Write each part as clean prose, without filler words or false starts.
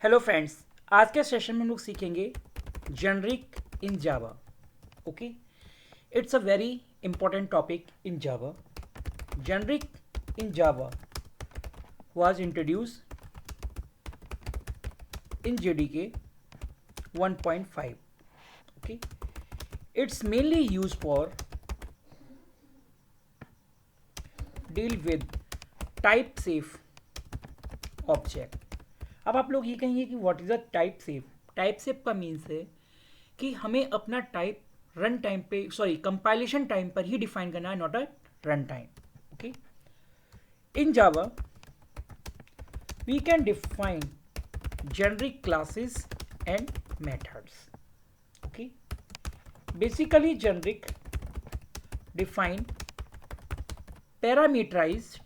Hello friends, आज के session में हम लोग सीखेंगे generic in Java. Okay, it's a very important topic in Java. Generic in Java was introduced in JDK 1.5. Okay, it's mainly used for deal with type safe object. अब आप लोग ये कहेंगे कि what is a type safe. Type safe का means है कि हमें अपना टाइप रन टाइम पे कंपाइलेशन टाइम पर ही डिफाइन करना है, not a run time. Okay, in Java we can define generic classes and methods. Okay, basically generic define parameterized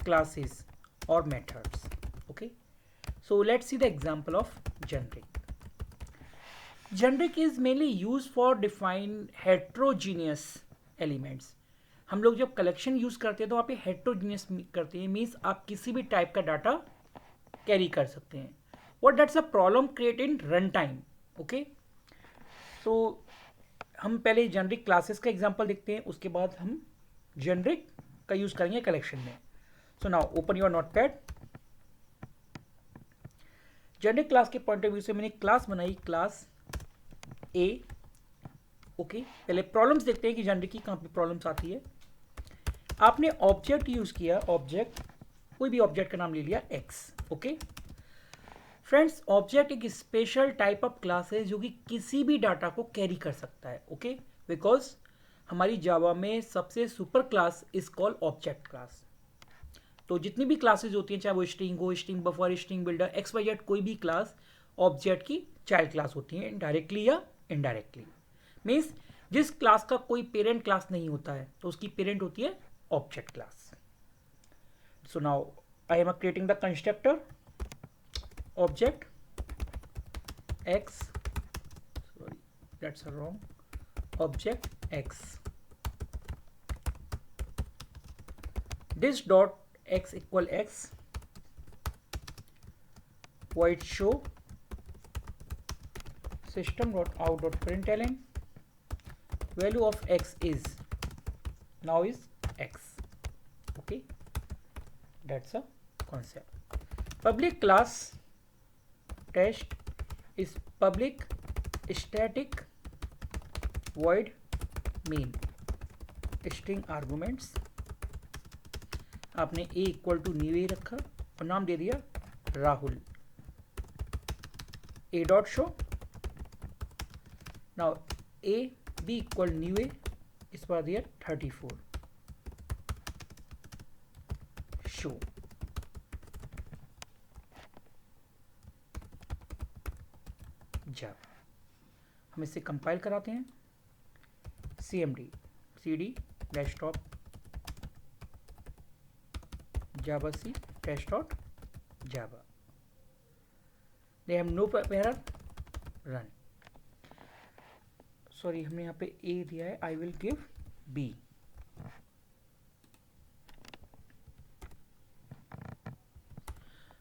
classes or methods. Okay, so let's see the example of generic. Generic is mainly used for define heterogeneous elements. हम लोग जब collection use करते हैं तो वहाँ पे heterogeneous करते हैं, मीन्स आप किसी भी टाइप का डाटा कैरी कर सकते हैं. What that's a problem create in run time. Okay, so हम पहले जेनरिक क्लासेस का एग्जांपल देखते हैं, उसके बाद हम जेनरिक का यूज करेंगे कलेक्शन में. So now open your notepad. Generic class के पॉइंट ऑफ व्यू से मैंने क्लास बनाई, क्लास ए. ओके, पहले प्रॉब्लम्स देखते हैं कि जेनरिक की कहाँ पे प्रॉब्लम्स आती है. आपने ऑब्जेक्ट यूज किया, ऑब्जेक्ट कोई भी ऑब्जेक्ट का नाम ले लिया एक्स. ओके फ्रेंड्स, ऑब्जेक्ट एक स्पेशल टाइप ऑफ क्लास है जो कि किसी भी डाटा को कैरी कर सकता है. ओके, बिकॉज हमारी जावा में सबसे super class is called object class. तो जितनी भी क्लासेज होती हैं, चाहे वो स्ट्रिंग हो, string buffer, string builder, X Y Z, कोई भी क्लास ऑब्जेक्ट की चाइल्ड क्लास होती है, डायरेक्टली या इनडायरेक्टली. मीन्स जिस क्लास का कोई पेरेंट क्लास नहीं होता है तो उसकी पेरेंट होती है object class. So now I am creating the constructor object x, sorry that's a wrong, object x. This dot x equal x, void show system dot out dot println, value of x is now is x. Okay, that's a concept. Public class test is public static void main string arguments. आपने a equal to new A रखा और नाम दे दिया Rahul. a dot show. Now a b equal new A, इस पर दिया 34 show. जावा हम इसे कंपाइल कराते हैं. cmd cd desktop Java C test dot Java. They have no error, run. Sorry, हमने यहाँ पे ए दिया है, I will give B.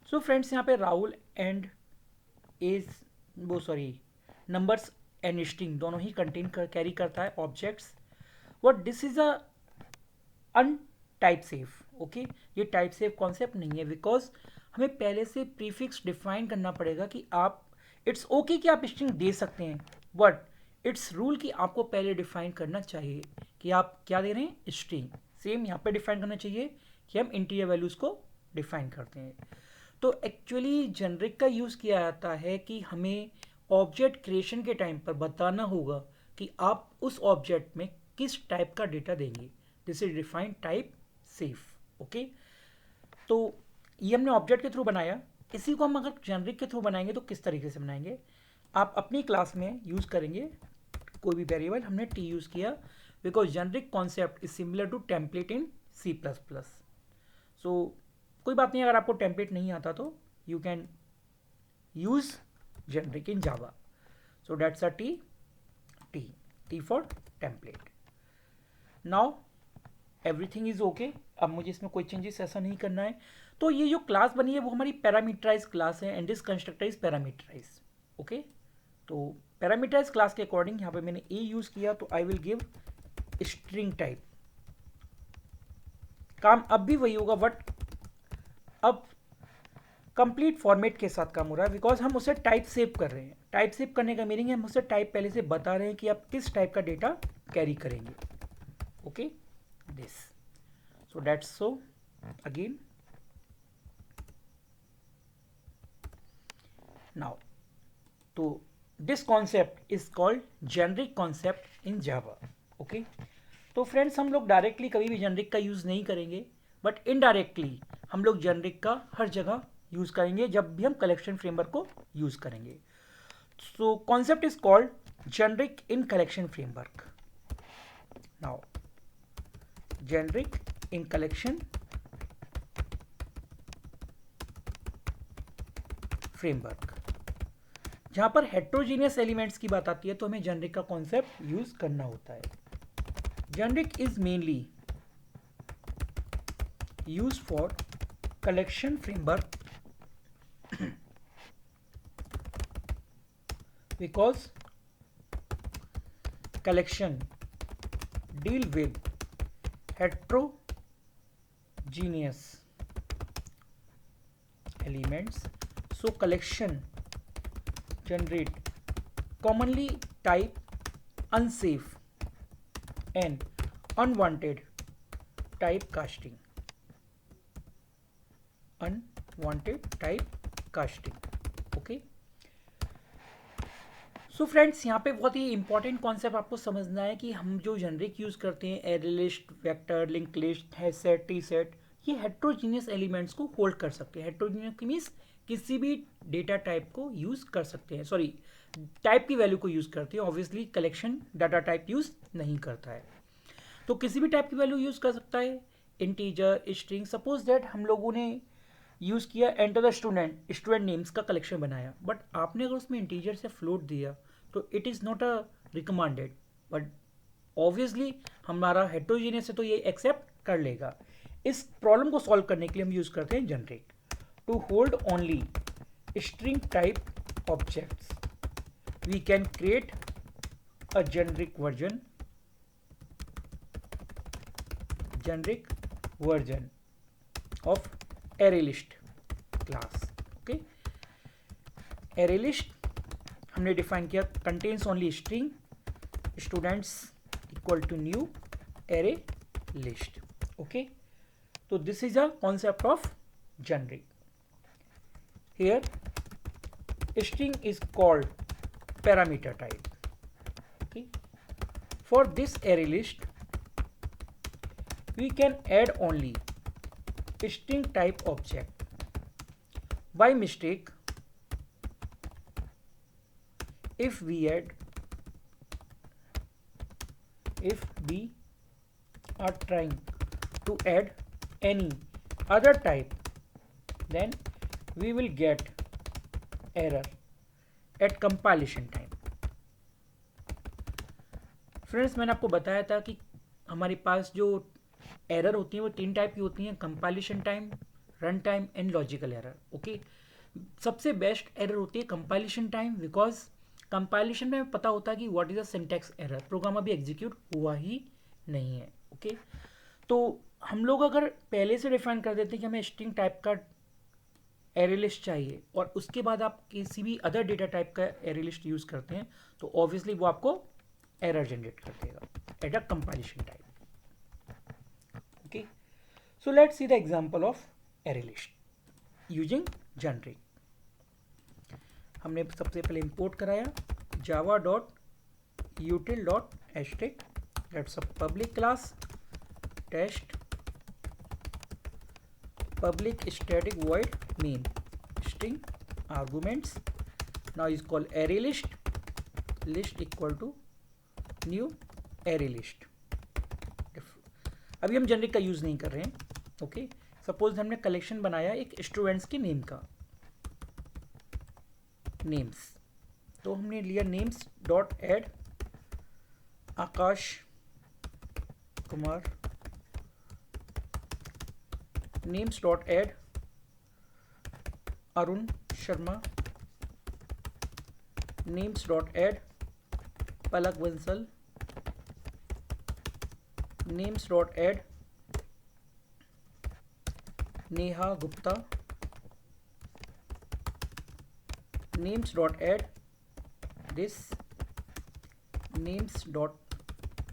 So friends, यहाँ पे राहुल एंड एज वो नंबर्स एंड स्ट्रिंग दोनों ही कंटेन कैरी करता है objects. What this is a un type safe. Okay, ये टाइप सेफ कॉन्सेप्ट नहीं है, बिकॉज हमें पहले से प्रीफिक्स डिफाइन करना पड़ेगा कि आप इट्स ओके कि आप स्ट्रिंग दे सकते हैं, बट इट्स रूल कि आपको पहले डिफाइन करना चाहिए कि आप क्या दे रहे हैं, स्ट्रिंग. सेम यहाँ पे डिफाइन करना चाहिए कि हम इंटीरियर वैल्यूज को डिफाइन करते हैं. तो एक्चुअली जेनरिक का यूज़ किया जाता है कि हमें ऑब्जेक्ट क्रिएशन के टाइम पर बताना होगा कि आप उस ऑब्जेक्ट में किस टाइप का डेटा देंगे. This is defined type safe. Okay, तो ये हमने ऑब्जेक्ट के थ्रू बनाया. इसी को हम अगर जेनरिक के थ्रू बनाएंगे तो किस तरीके से बनाएंगे. आप अपनी क्लास में यूज़ करेंगे कोई भी वेरिएबल. हमने टी यूज़ किया because generic concept is similar to template in C++. So कोई बात नहीं, अगर आपको टेम्पलेट नहीं आता तो you can use generic in Java. So that's a T for template. Now everything is okay. अब मुझे इसमें कोई चेंजेस ऐसा नहीं करना है, तो ये जो क्लास बनी है वो हमारी पैरामीटराइज क्लास है, and this constructor is parameterize. Okay, तो पैरामीटराइज क्लास के अकॉर्डिंग यहाँ पे मैंने ए यूज किया, तो I will give string type. काम अब भी वही होगा, बट अब कंप्लीट फॉर्मेट के साथ काम हो रहा है, बिकॉज हम उसे टाइप सेव कर रहे हैं। टाइप सेव करने का मीनिंग है हम उसे टाइप पहले से बता रहे हैं कि आप किस टाइप का डेटा कैरी करेंगे। Okay, this, so that's so again now, तो this concept is called generic concept in Java. Okay, तो फ्रेंड्स हम लोग डायरेक्टली कभी भी जेनरिक का यूज़ नहीं करेंगे, बट इनडायरेक्टली हम लोग जेनरिक का हर जगह यूज़ करेंगे जब भी हम कलेक्शन फ्रेमवर्क को यूज़ करेंगे। So concept is called generic in collection framework. Now generic in collection framework, जहाँ पर हेट्रोजीनियस एलिमेंट्स की बात आती है तो हमें जेनरिक का कॉन्सेप्ट यूज़ करना होता है। Generic is mainly used for collection framework because collection deal with heterogeneous elements, so collection generate commonly type unsafe and unwanted type casting, okay. So friends, यहाँ पे बहुत ही इंपॉर्टेंट कॉन्सेप्ट आपको समझना है कि हम जो जेनरिक यूज़ करते हैं, array list, vector, link list, HashSet, T set, ये हेट्रोजीनियस एलिमेंट्स को होल्ड कर सकते हैं। हेट्रोजीनियस मीन्स किसी भी डेटा टाइप को यूज़ कर सकते हैं, सॉरी टाइप की वैल्यू को यूज़ करते हैं। Obviously collection data type use नहीं करता है, तो किसी भी टाइप की वैल्यू यूज़ कर सकता है, इंटीजर, स्ट्रिंग। सपोज दैट हम लोगों ने यूज़ किया enter the student, student names का कलेक्शन बनाया, बट आपने अगर उसमें इंटीजर से फ्लोट दिया तो it is not a recommended, but obviously हमारा हेट्रोजीनियस है तो ये एक्सेप्ट कर लेगा। इस प्रॉब्लम को सॉल्व करने के लिए हम यूज़ करते हैं generic. To hold only string type objects we can create a generic version of ArrayList class। Okay, ArrayList हमने डिफाइन किया, contains only string students equal to new ArrayList। Okay, तो this is a concept of generic. Here string is called parameter type. Okay, for this ArrayList we can add only string type object. By mistake, if we are trying to add any other type, then we will get error at compilation time। Friends, मैंने आपको बताया था कि हमारे पास जो error होती हैं वो 3 टाइप की होती हैं, compilation time, run time and logical error. Okay, सबसे बेस्ट एरर होती है कंपाइलेशन टाइम, बिकॉज कंपाइलेशन में पता होता है कि what is a syntax error, program अभी एग्जीक्यूट हुआ ही नहीं है। ओके, तो हम लोग अगर पहले से डिफाइन कर देते हैं कि हमें स्ट्रिंग टाइप का एरे लिस्ट चाहिए और उसके बाद आप किसी भी अदर डेटा टाइप का एरे लिस्ट यूज़ करते हैं, तो ऑब्वियसली वो आपको एरर जनरेट कर देगा at a compilation time. Okay, so let's see the example of array list using generic। हमने सबसे पहले इंपोर्ट कराया java.util.asterisk, that's a public class, test public static void main string arguments, now is called array list equal to new array list। अभी हम generic का use नहीं कर रहे हैं। ओके, सपोज हमने कलेक्शन बनाया एक स्टूडेंट्स के नेम का, नेम्स, तो हमने लिया names dot add Akash Kumar, names dot add Arun Sharma, names dot add Palak Bansal, names dot add Neha Gupta, names dot add this, names dot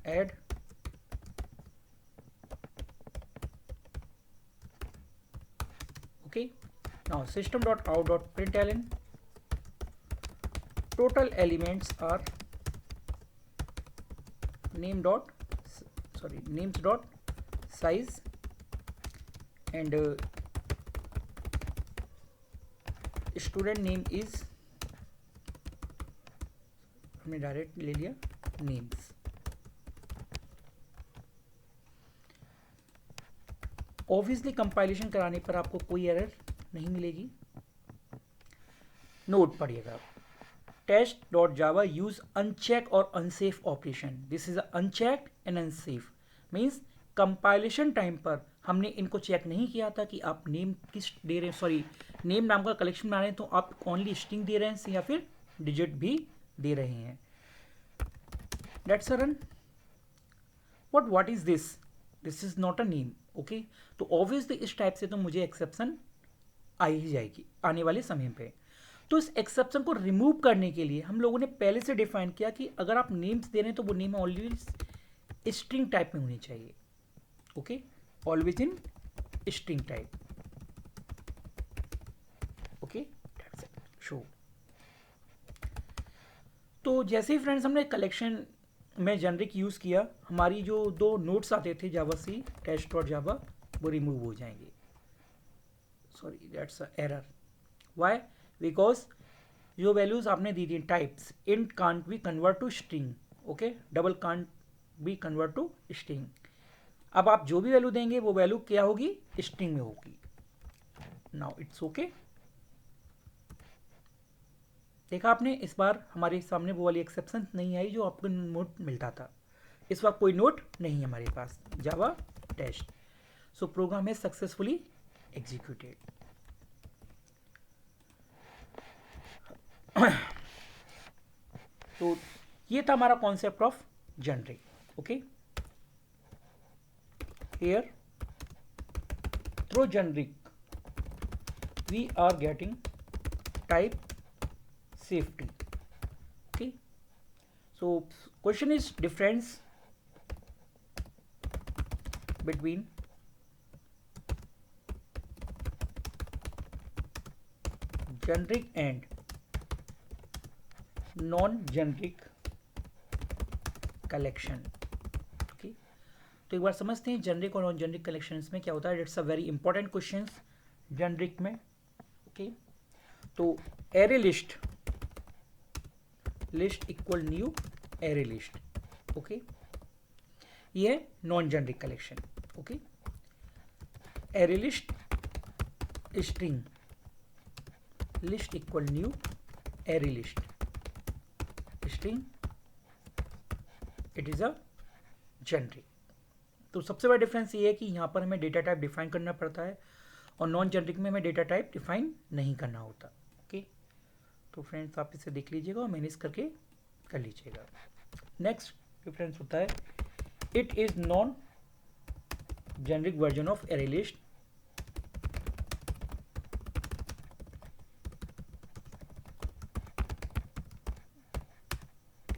add okay. Now system dot out dot println, total elements are names dot size and student name is, हमने direct ले लिया names. Obviously compilation कराने पर आपको कोई error नहीं मिलेगी। Note पढ़िएगा, test dot Java use uncheck और unsafe operation. This is uncheck and unsafe means compilation time पर हमने इनको चेक नहीं किया था कि आप नेम किस दे रहे हैं, सॉरी नेम नाम का कलेक्शन बना रहे हैं तो आप ओनली स्ट्रिंग दे रहे हैं या फिर डिजिट भी दे रहे हैं। Let's run. What is this? This is not a name. Okay, तो ऑब्वियसली इस टाइप से तो मुझे एक्सेप्शन आ ही जाएगी आने वाले समय पे। तो इस एक्सेप्शन को रिमूव करने के लिए हम लोगों ने पहले से डिफाइन किया कि अगर आप नेम्स दे रहे हैं तो वो नेम ऑलवेज स्ट्रिंग टाइप में होनी चाहिए। Okay, always in string type. Okay, that's it, show. तो जैसे ही फ्रेंड्स हमने कलेक्शन में जेनरिक यूज़ किया, हमारी जो दो नोट्स आते थे जावा सी टेस्ट डॉट जावा वो रिमूव हो जाएंगे। Sorry, that's a error. Why? Because जो वैल्यूज आपने दी थी types, int can't be convert to string, okay, double can't be convert to string. अब आप जो भी वैल्यू देंगे वो वैल्यू क्या होगी? स्ट्रिंग में होगी। Now it's okay. देखा आपने, इस बार हमारे सामने वो वाली एक्सेप्शन नहीं आई जो आपको नोट मिलता था। इस वक्त कोई नोट नहीं है हमारे पास। जावा टेस्ट, सो प्रोग्राम है सक्सेसफुली एग्जीक्यूटेड। तो ये था हमारा concept of generic. Okay, here through generic we are getting type safety. Okay, so question is difference between generic and non-generic collection. Okay, तो एक बार समझते हैं जेनरिक और नॉन जेनरिक कलेक्शंस में क्या होता है। It's a very important question generic में। ओके, तो array list equal new array list. Okay, ये है non generic collection. Okay, array list string list equal new array list string, it is a generic. तो सबसे बड़ा difference ये है कि यहाँ पर हमें डेटा टाइप डिफाइन करना पड़ता है और नॉन जेनरिक में हमें डेटा टाइप डिफाइन नहीं करना होता। ओके, तो फ्रेंड्स आप इसे देख लीजिएगा और मैनेज करके कर लीजिएगा। नेक्स्ट डिफरेंस होता है it is non generic version of array list.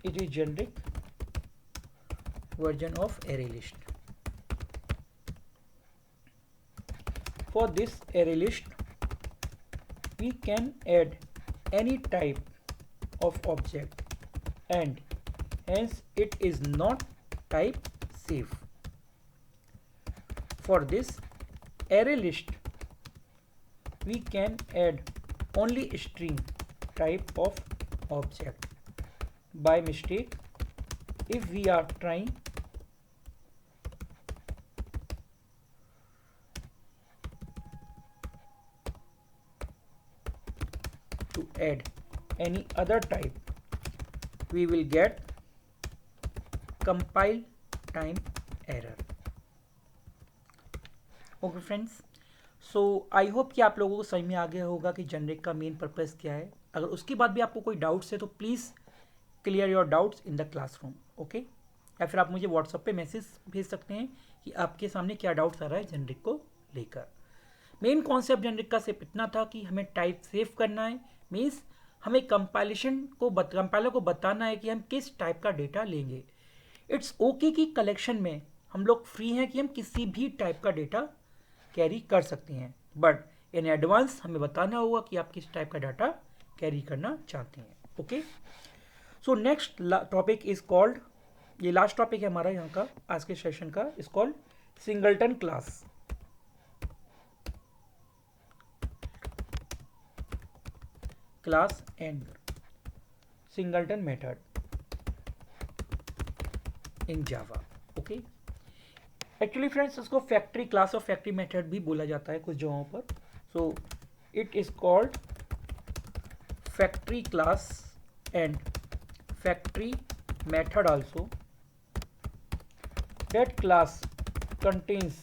It is generic version of array list. For this array list, we can add any type of object and hence it is not type safe. For this array list, we can add only string type of object. By mistake, if we are trying to add any other type, we will get compile time error. Okay friends, so I hope कि आप लोगों को समझ में आ गया होगा कि generic का मेन पर्पज़ क्या है। अगर उसके बाद भी आपको कोई डाउट्स है तो please clear your doubts in the classroom, okay. या फिर आप मुझे व्हाट्सएप पे मैसेज भेज सकते हैं कि आपके सामने क्या डाउट्स आ रहा है जेनरिक को लेकर। मेन कॉन्सेप्ट जेनरिक का सिर्फ इतना था कि हमें टाइप सेव करना है, मीन्स हमें कंपाइलर को बताना है कि हम किस टाइप का डेटा लेंगे। इट्स ओके कि कलेक्शन में हम लोग फ्री हैं कि हम किसी भी टाइप का डेटा कैरी कर सकते हैं, बट इन एडवांस हमें बताना होगा कि आप किस टाइप का डाटा कैरी करना चाहते हैं, okay. So next topic is called, ये लास्ट टॉपिक है हमारा यहाँ का आज के सेशन का, is called singleton class. Class and singleton method in Java, okay. Actually friends इसको फैक्ट्री क्लास और फैक्ट्री मेथड भी बोला जाता है कुछ जगहों पर। So it is called factory class and factory method also. That class contains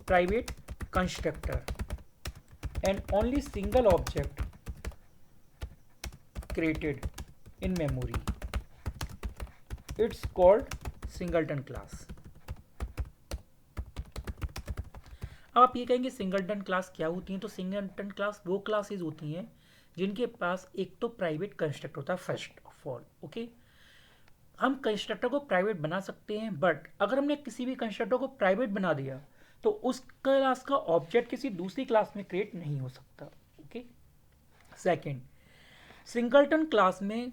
private constructor and only single object created in memory. It's called singleton class. अब आप ये कहेंगे सिंगलटन क्लास क्या होती हैं, तो सिंगलटन क्लास वो क्लासेज होती हैं जिनके पास एक तो प्राइवेट कंस्ट्रक्टर होता है फर्स्ट ऑफ ऑल, ओके। हम कंस्ट्रक्टर को प्राइवेट बना सकते हैं, बट अगर हमने किसी भी कंस्ट्रक्टर को प्राइवेट बना दिया तो उस क्लास का ऑब्जेक्ट किसी दूसरी क्लास में क्रिएट नहीं हो सकता, ओके। सेकेंड, सिंगलटन क्लास में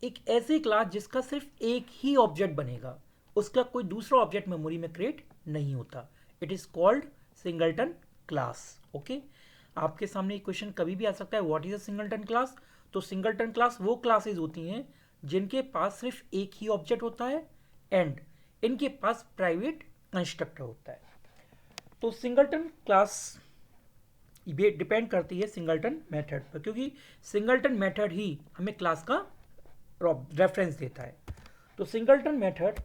एक ऐसी क्लास जिसका सिर्फ एक ही ऑब्जेक्ट बनेगा, उसका कोई दूसरा ऑब्जेक्ट मेमोरी में क्रिएट नहीं होता। It is called singleton class, okay. आपके सामने एक क्वेश्चन कभी भी आ सकता है, what is a singleton class. तो सिंगलटन क्लास वो क्लासेज होती हैं जिनके पास सिर्फ एक ही ऑब्जेक्ट होता है एंड इनके पास प्राइवेट कंस्ट्रक्टर होता है। तो सिंगलटन क्लास ये डिपेंड करती है सिंगलटन मेथड पर, क्योंकि सिंगलटन मेथड ही हमें क्लास का रेफरेंस देता है। तो singleton method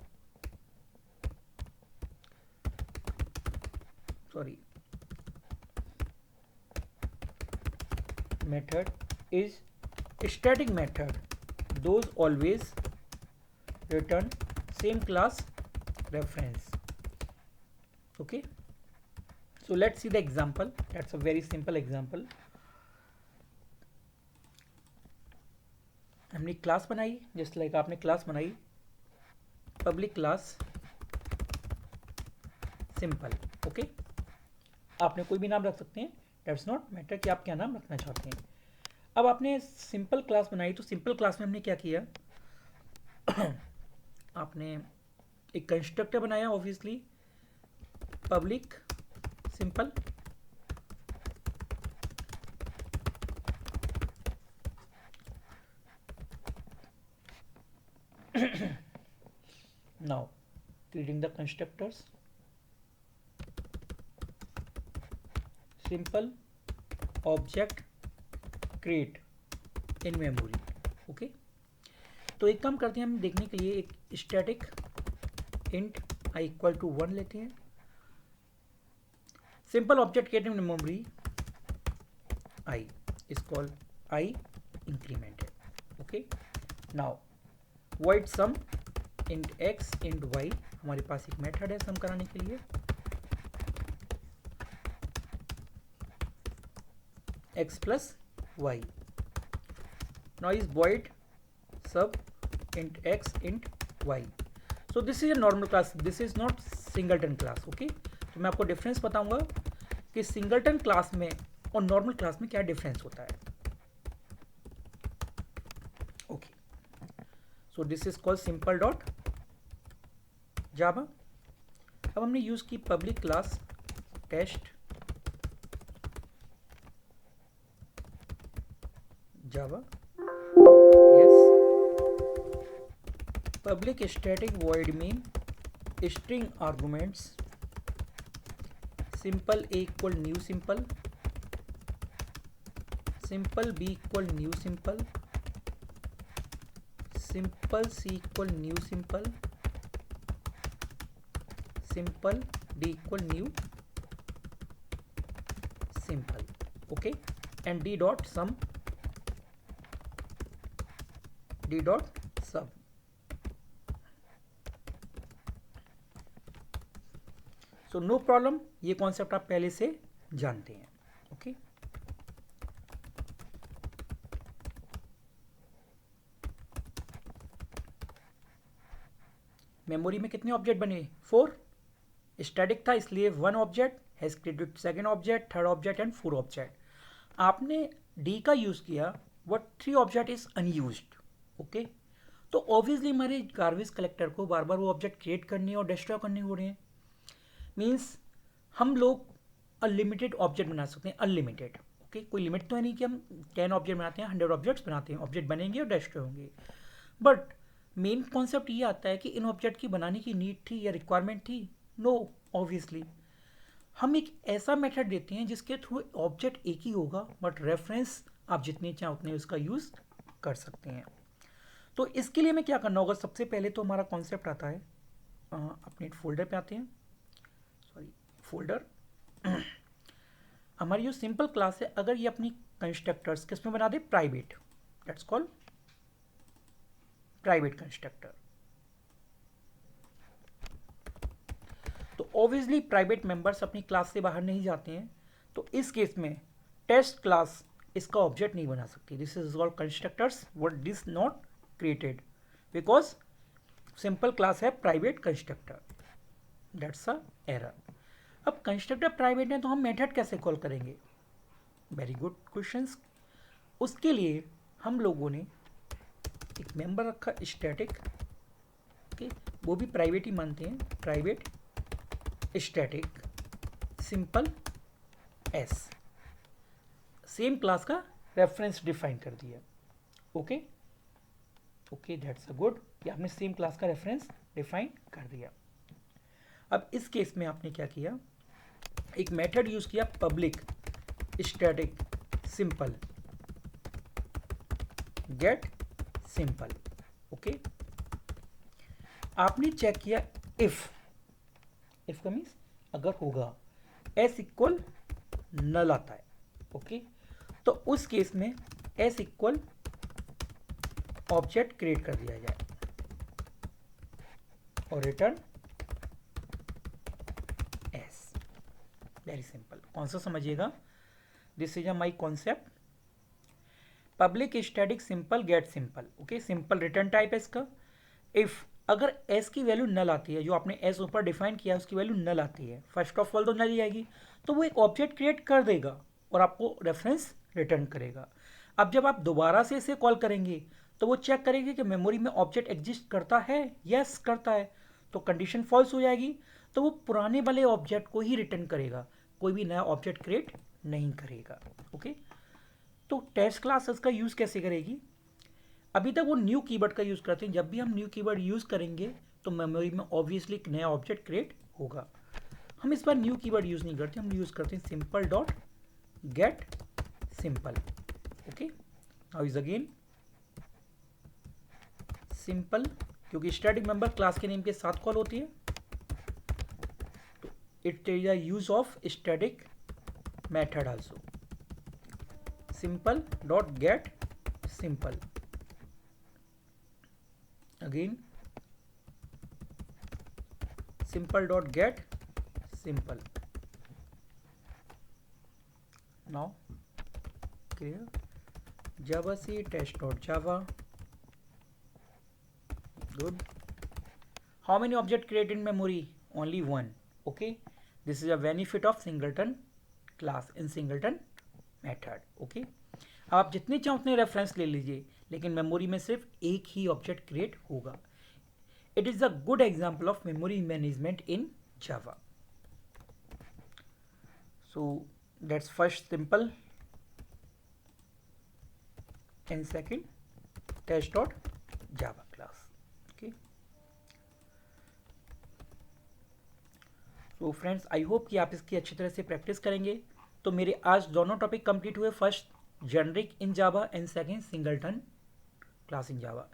method is static method, those always return same class reference, okay. So let's see the example. That's a very simple example. हमने क्लास बनाई, जस्ट लाइक आपने क्लास बनाई public class simple, okay. आपने कोई भी नाम रख सकते हैं, दैट्स नॉट मैटर कि आप क्या नाम रखना चाहते हैं। अब आपने सिंपल क्लास बनाई, तो सिंपल क्लास में हमने क्या किया आपने एक कंस्ट्रक्टर बनाया, obviously public simple, now creating the constructors, simple object create in memory, okay। तो एक काम करते हैं, हम देखने के लिए एक static int i equal to 1 लेते हैं। Simple object create in memory i is called i incremented, okay. Now void sum int x int y, हमारे पास एक मेथड है सम कराने के लिए, x plus y. Now is void sub int x int y. So this is a normal class, this is not singleton class, okay। तो मैं आपको difference बताऊंगा कि सिंगलटन क्लास में और नॉर्मल क्लास में क्या डिफरेंस होता है, okay. So this is called simple dot जावा। अब हमने यूज की public class test Java, yes, public static void main string arguments simple a equal new simple, simple b equal new simple, simple c equal new simple, simple d equal new simple, okay, and D dot sum, D dot sub. So no problem, ये concept आप पहले से जानते हैं, okay. Memory में कितने object बने? 4। Static था इसलिए 1 object has created second object, third object and 4 object. आपने डी का यूज किया, what 3 object is unused, okay. तो ऑब्वियसली हमारे गार्बेज कलेक्टर को बार बार वो ऑब्जेक्ट क्रिएट करने और डिस्ट्रॉय करने हो रहे हैं। मीन्स हम लोग अनलिमिटेड ऑब्जेक्ट बना सकते हैं, अनलिमिटेड, ओके। कोई लिमिट तो है नहीं कि हम 10 ऑब्जेक्ट बनाते हैं, 100 ऑब्जेक्ट्स बनाते हैं, ऑब्जेक्ट बनेंगे और डिस्ट्रॉय होंगे। बट मेन कॉन्सेप्ट ये आता है कि इन ऑब्जेक्ट की बनाने की नीड थी या रिक्वायरमेंट थी? नो, ऑब्वियसली हम एक ऐसा मेथड देते हैं जिसके थ्रू ऑब्जेक्ट एक ही होगा, बट रेफरेंस आप जितने चाहें उतने उसका यूज़ कर सकते हैं। तो इसके लिए हमें क्या करना होगा? सबसे पहले तो हमारा कॉन्सेप्ट आता है, अपने फोल्डर पे आते हैं, सॉरी फोल्डर। हमारी जो सिंपल क्लास है, अगर ये अपनी कंस्ट्रक्टर्स किस में बना दे? Private, that's called private constructor. तो ऑब्वियसली प्राइवेट मेंबर्स अपनी क्लास से बाहर नहीं जाते हैं, तो इस केस में टेस्ट क्लास इसका ऑब्जेक्ट नहीं बना सकती। This is called constructors what this not created because simple class है private constructor, that's a error. अब कंस्ट्रक्टर प्राइवेट है तो हम मेथड कैसे कॉल करेंगे? Very good questions. उसके लिए हम लोगों ने एक मेंबर रखा स्टैटिक, ओके, वो भी प्राइवेट ही मानते हैं, private static simple S, same class का रेफरेंस डिफाइन कर दिया, okay okay, that's a good कि आपने सेम क्लास का रेफरेंस डिफाइन कर दिया। अब इस केस में आपने क्या किया? एक मेथड यूज किया public static simple get simple, okay. आपने चेक किया इफ का मीन्स अगर होगा, एस इक्वल नल आता है, ओके। तो उस केस में एस इक्वल ऑब्जेक्ट क्रिएट कर दिया जाए और रिटर्न एस। वेरी सिंपल, कौन सा समझिएगा? This is a my concept public static simple get simple, okay. Simple return type है इसका। इफ अगर एस की वैल्यू नल आती है, जो आपने एस ऊपर डिफाइन किया उसकी वैल्यू नल आती है, फर्स्ट ऑफ ऑल तो नल ही आएगी, तो वो एक ऑब्जेक्ट क्रिएट कर देगा और आपको रेफरेंस रिटर्न करेगा। अब जब आप दोबारा से इसे कॉल करेंगे तो वो चेक करेगी कि मेमोरी में ऑब्जेक्ट एग्जिस्ट करता है, यस करता है, तो कंडीशन फॉल्स हो जाएगी, तो वो पुराने वाले ऑब्जेक्ट को ही रिटर्न करेगा, कोई भी नया ऑब्जेक्ट क्रिएट नहीं करेगा, ओके। तो टेस्ट क्लास इसका यूज़ कैसे करेगी? अभी तक वो न्यू कीवर्ड का यूज़ करते हैं, जब भी हम न्यू कीवर्ड यूज़ करेंगे तो मेमोरी में ऑब्वियसली एक नया ऑब्जेक्ट क्रिएट होगा। हम इस बार न्यू कीवर्ड यूज़ नहीं करते, हम यूज़ करते हैं simple dot gate simple, okay. Now is again simple, क्योंकि स्टैटिक मेंबर क्लास के नेम के साथ कॉल होती है, तो it is a use of static method also. Simple dot gate simple, again simple dot get simple. Now clear? Java C test dot Java. Good. How many object created in memory? Only one, okay. This is a benefit of singleton class in singleton method, okay. आप जितने चाहो उतने reference ले लीजिए, लेकिन memory में सिर्फ एक ही ऑब्जेक्ट क्रिएट होगा। It is a good example of memory management in Java. So that's first simple and second test dot Java class, okay. So friends, I hope कि आप इसकी अच्छी तरह से प्रैक्टिस करेंगे। तो मेरे आज दोनों टॉपिक कंप्लीट हुए, first generic in Java and second singleton class in Java,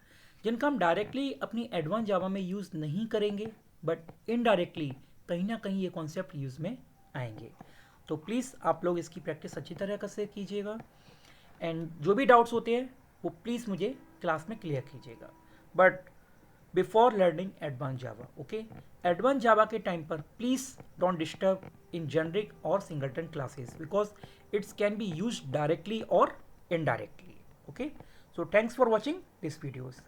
जिनका हम डायरेक्टली अपनी एडवांस जावा में यूज़ नहीं करेंगे, बट इनडायरेक्टली कहीं ना कहीं ये कॉन्सेप्ट यूज़ में आएंगे। तो प्लीज़ आप लोग इसकी प्रैक्टिस अच्छी तरह से कीजिएगा, एंड जो भी डाउट्स होते हैं वो प्लीज़ मुझे क्लास में क्लियर कीजिएगा, but before learning advance Java, okay. Advance Java के टाइम पर please don't disturb in generic और singleton classes, because it's can be use directly और indirectly, okay. So thanks for watching this videos.